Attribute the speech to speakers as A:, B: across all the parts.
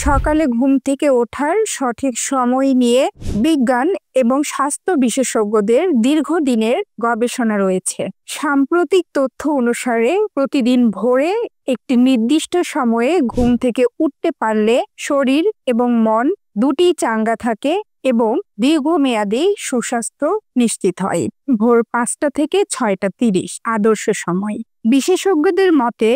A: সকালে ঘুম থেকে ওঠার সঠিক সময় নিয়ে বিজ্ঞান এবং স্বাস্থ্য বিশেষজ্ঞদের দীর্ঘদিনের গবেষণা রয়েছে। সাম্প্রতিক তথ্য অনুসারে প্রতিদিন ভোরে একটি নির্দিষ্ট সময়ে ঘুম থেকে উঠতে পারলে শরীর এবং মন দুটি চাঙ্গা থাকে এবং দীর্ঘমেয়াদী সুস্বাস্থ্য নিশ্চিত হয়। ভোর 5টা থেকে 6টা 30 আদর্শ সময়। বিশেষজ্ঞদের মতে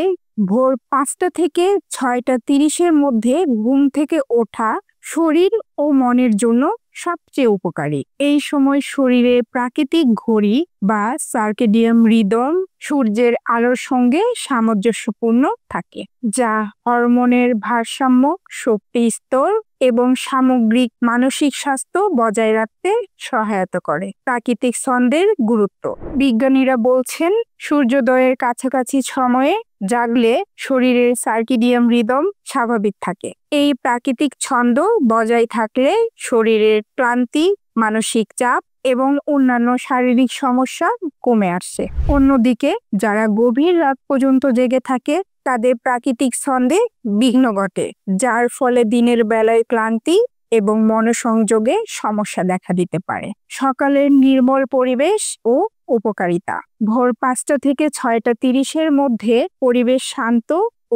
A: ভোর 5টা থেকে 6টা 30-এর মধ্যে ঘুম থেকে ওঠা শরীর ও মনের জন্য সবচেয়ে উপকারী। এই সময় শরীরের প্রাকৃতিক ঘড়ি বা সার্কেডিয়ান রিদম সূর্যের আলোর সঙ্গে সামঞ্জস্যপূর্ণ থাকে, যা হরমোনের ভারসাম্য, শক্তি স্তর এবং সামগ্রিক মানসিক স্বাস্থ্য বজায় রাখতে সহায়তা করে। প্রাকৃতিক ছন্দের গুরুত্ব। বিজ্ঞানীরা বলছেন সূর্যোদয়ের কাছাকাছি সময়ে জাগলে শরীরের সার্কেডিয়ান রিদম স্বাভাবিক থাকে। এই প্রাকৃতিক ছন্দ বজায় থাকলে শরীরের ক্লান্তি, মানসিক চাপ এবং অন্যান্য শারীরিক সমস্যা কমে আসে। অন্যদিকে যারা গভীর রাত পর্যন্ত জেগে থাকে তাদের প্রাকৃতিক ছন্দে বিঘ্ন ঘটে, যার ফলে দিনের বেলায় ক্লান্তি এবং মনোসংযোগে সমস্যা দেখা দিতে পারে। সকালের নির্মল পরিবেশ ও উপকারিতা। ভোর 5টা থেকে 6টা 30-এর মধ্যে পরিবেশ শান্ত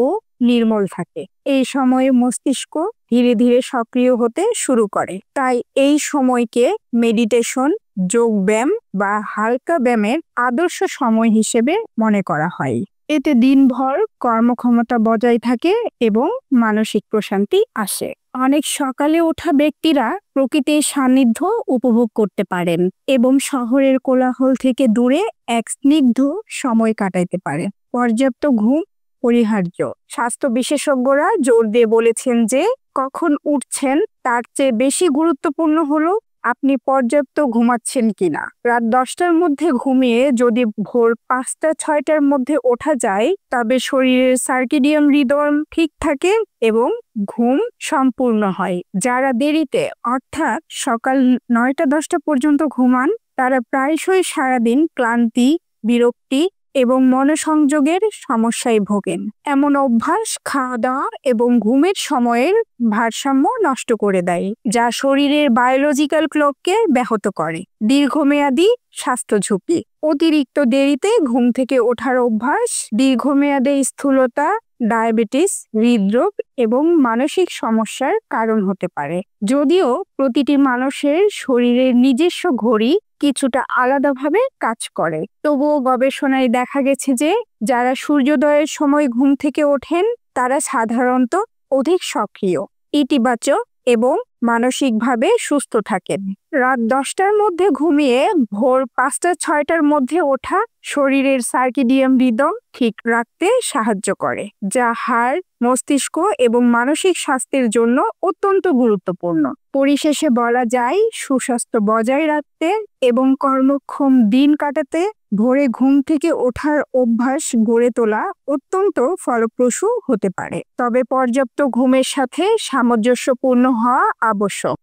A: ও নির্মল থাকে। এই সময়ে মস্তিষ্ক ধীরে ধীরে সক্রিয় হতে শুরু করে, তাই এই সময়কে মেডিটেশন, যোগব্যায়াম বা হালকা ব্যায়ামের আদর্শ সময় হিসেবে মনে করা হয়। এতে দিনভর কর্মক্ষমতা বজায় থাকে এবং মানসিক প্রশান্তি আসে। অনেক সকালে ওঠা ব্যক্তিরা প্রকৃতির সান্নিধ্য উপভোগ করতে পারেন এবং শহরের কোলাহল থেকে দূরে এক স্নিগ্ধ সময় কাটাইতে পারেন। পর্যাপ্ত ঘুম পরিহার্য। স্বাস্থ্য বিশেষজ্ঞরা জোর দিয়ে বলেছেন যে কখন উঠছেন তার চেয়ে বেশি গুরুত্বপূর্ণ হলো আপনি পর্যাপ্ত ঘুমাচ্ছেন কিনা। রাত 10টার মধ্যে ঘুমিয়ে যদি ভোর 5টা-6টার মধ্যে ওঠা যায় তবে শরীরের সার্কেডিয়ান রিদম ঠিক থাকে এবং ঘুম সম্পূর্ণ হয়। যারা দেরিতে অর্থাৎ সকাল 9টা-10টা পর্যন্ত ঘুমান তারা প্রায়শই সারাদিন ক্লান্তি, বিরক্তি এবং মনোসংযোগের সমস্যায় ভোগেন। এমন অভ্যাস খাওয়া দাওয়া এবং ঘুমের সময়ের ভারসাম্য নষ্ট করে দেয়, যা শরীরের বায়োলজিক্যাল ক্লককে ব্যাহত করে। দীর্ঘমেয়াদী স্বাস্থ্য ঝুঁকি। অতিরিক্ত দেরিতে ঘুম থেকে ওঠার অভ্যাস দীর্ঘমেয়াদে স্থূলতা, ডায়াবেটিস, হৃদরোগ এবং মানসিক সমস্যার কারণ হতে পারে। যদিও প্রতিটি মানুষের শরীরের নিজস্ব ঘড়ি কিছুটা আলাদাভাবে কাজ করে, তবুও গবেষণায় দেখা গেছে যে যারা সূর্যোদয়ের সময় ঘুম থেকে ওঠেন তারা সাধারণত অধিক সক্রিয়, ইতিবাচক এবং মানসিকভাবে সুস্থ থাকেন। রাত 10টার মধ্যে ঘুমিয়ে ভোর 5টা-6টার মধ্যে ওঠা শরীরের সার্কেডিয়ান রিদম ঠিক রাখতে সাহায্য করে, যা হাড়, মস্তিষ্ক এবং মানসিক স্বাস্থ্যের জন্য অত্যন্ত গুরুত্বপূর্ণ। পরিশেষে বলা যায় সুস্বাস্থ্য বজায় রাখতে এবং কর্মক্ষম দিন কাটাতে ভোরে ঘুম থেকে ওঠার অভ্যাস গড়ে তোলা অত্যন্ত ফলপ্রসূ হতে পারে, তবে পর্যাপ্ত ঘুমের সাথে সামঞ্জস্যপূর্ণ হওয়া আবশ্যক।